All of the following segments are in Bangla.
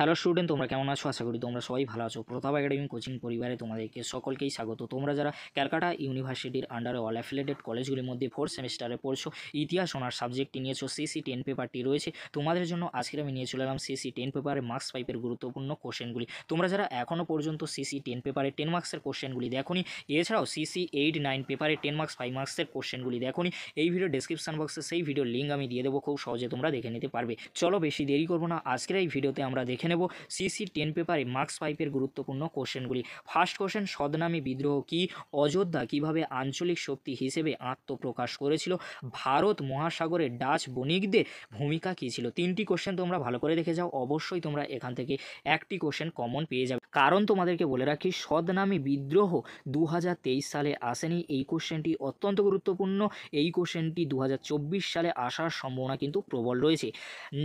হ্যালো স্টুডেন্ট, তোমরা কেমন আছো? আশা করি তোমরা সবাই ভালো আছো। প্রতাপ একাডেমি কোচিং পরিবারে তোমাদেরকে সকলকেই স্বাগত। তোমরা যারা ক্যালকাটা ইউনিভার্সিটির আন্ডারে অল অ্যাফিলিয়েটেড কলেজগুলির মধ্যে 4th সেমিস্টারে পড়ছো, ইতিহাস অনার্স সাবজেক্টটি নিয়েছো, সিসি 10 পেপারটি রয়েছে তোমাদের জন্য। আজকে আমি নিয়ে চলে এলাম সিসি 10 পেপারে মার্কস 5-এর গুরুত্বপূর্ণ কোশ্চেনগুলি। তোমরা যারা এখনও পর্যন্ত সিসি 10 পেপারে 10 মার্কসের কোশ্চেনগুলি দেখোনি, এছাড়াও সিসি 8-9 পেপারে 10 মার্কস 5 মার্কসের কোশ্চেনগুলি দেখোনি, এই ভিডিও ডেসক্রিপশন বক্সে সেই ভিডিওর লিঙ্ক আমি দিয়ে দেবো, খুব সহজে তোমরা দেখে নিতে পারবে। চলো বেশি দেরি করবো না, আজকের এই ভিডিওতে আমরা দেখে নেব সিসি 10 পেপারে মার্কস 5-এর গুরুত্বপূর্ণ কোশ্চেনগুলি। ফার্স্ট কোশ্চেন, সদনামী বিদ্রোহ কি? অযোধ্যা কিভাবে আঞ্চলিক শক্তি হিসেবে আত্মপ্রকাশ করেছিল? ভারত মহাসাগরে ডাচ বণিকদের ভূমিকা কী ছিল? তিনটি কোশ্চেন তোমরা ভালো করে দেখে যাও, অবশ্যই তোমরা এখান থেকে একটি কোশ্চেন কমন পেয়ে যাবে। কারণ তোমাদেরকে বলে রাখি, সদনামী বিদ্রোহ 2023 সালে আসেনি। এই কোশ্চেনটি অত্যন্ত গুরুত্বপূর্ণ। এই কোশ্চেনটি 2024 সালে আসার সম্ভাবনা কিন্তু প্রবল রয়েছে।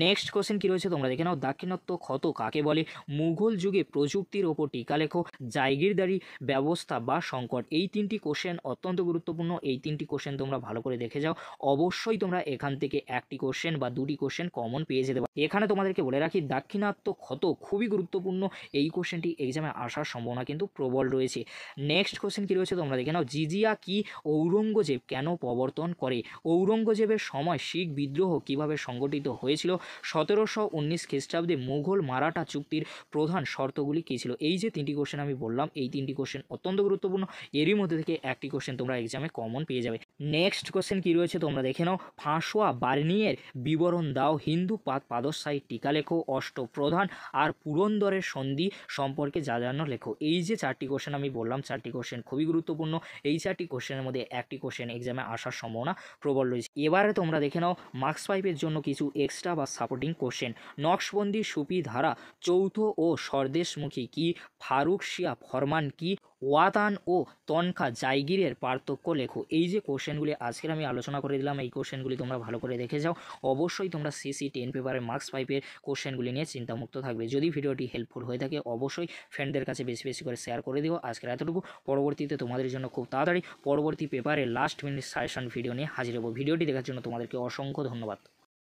নেক্সট কোশ্চেন কী রয়েছে তোমরা দেখে নাও। দাক্ষিণাত্য ক্ষত কাকে বলে? মুঘল যুগে প্রযুক্তির ওপর টিকা লেখো, জায়গিরদারি ব্যবস্থা বা সংকট। এই তিনটি কোশ্চেন অত্যন্ত গুরুত্বপূর্ণ। এই তিনটি কোশ্চেন তোমরা ভালো করে দেখে যাও, অবশ্যই তোমরা এখান থেকে একটি কোশ্চেন বা দুটি কোশ্চেন কমন পেয়ে যেতে পারো। এখানে তোমাদেরকে বলে রাখি, দাক্ষিণাত্য ক্ষত খুবই গুরুত্বপূর্ণ। এই কোশ্চেনটি এক্সামে আসার সম্ভাবনা কিন্তু প্রবল রয়েছে। নেক্সট কোশ্চেন কী রয়েছে তোমরা দেখে নাও। জিজিয়া কি ঔরঙ্গজেব কেন প্রবর্তন করে? ঔরঙ্গজেবের সময় শিখ বিদ্রোহ কিভাবে সংগঠিত হয়েছিল? 1719 খ্রিস্টাব্দে মুঘল মারাঠা চুক্তির প্রধান শর্তগুলি কী ছিল? এই যে তিনটি কোশ্চেন আমি বললাম, এই তিনটি কোশ্চেন অত্যন্ত গুরুত্বপূর্ণ। এরই মধ্যে থেকে একটি কোশ্চেন তোমরা এক্সামে কমন পেয়ে যাবে। নেক্সট কোশ্চেন কী রয়েছে তোমরা দেখে নাও। ফাঁসোয়া বার্নিয়ের বিবরণ দাও, হিন্দু পাদশাহী টিকা লেখো, অষ্টপ্রধান আর পুরন্দরের সন্ধি সম্পর্কে জানো লেখো। এই যে চারটি কোশ্চেন আমি বললাম, চারটি কোশ্চেন খুবই গুরুত্বপূর্ণ। এই চারটি কোশ্চেনের মধ্যে একটি কোশ্চেন এক্সামে আসার সম্ভাবনা প্রবল রয়েছে। এবারে তোমরা দেখে নাও মার্কস 5-এর জন্য কিছু এক্সট্রা বা সাপোর্টিং কোশ্চেন। নকশবন্দি সুফি ধারা চৌথ ও স্বদেশমুখী কি? ফারুক শিয়া ফরমান কি? ওয়াতান ও তনখা জায়গিরের পার্থক্য লেখো। এই যে কোশ্চেনগুলি আজকের আমি আলোচনা করে দিলাম, এই কোশ্চেনগুলি তোমরা ভালো করে দেখে যাও, অবশ্যই তোমরা সিসি 10 পেপারে মার্কস 5-এর কোশ্চেনগুলি নিয়ে চিন্তামুক্ত থাকবে। যদি ভিডিওটি হেল্পফুল হয়ে থাকে, অবশ্যই ফ্রেন্ডদের কাছে বেশি বেশি করে শেয়ার করে দিও। আজকের এতটুকু। পরবর্তীতে তোমাদের জন্য খুব তাড়াতাড়ি পরবর্তী পেপারে লাস্ট মিনিট সাজেশন ভিডিও নিয়ে হাজির হবো। ভিডিওটি দেখার জন্য তোমাদেরকে অসংখ্য ধন্যবাদ।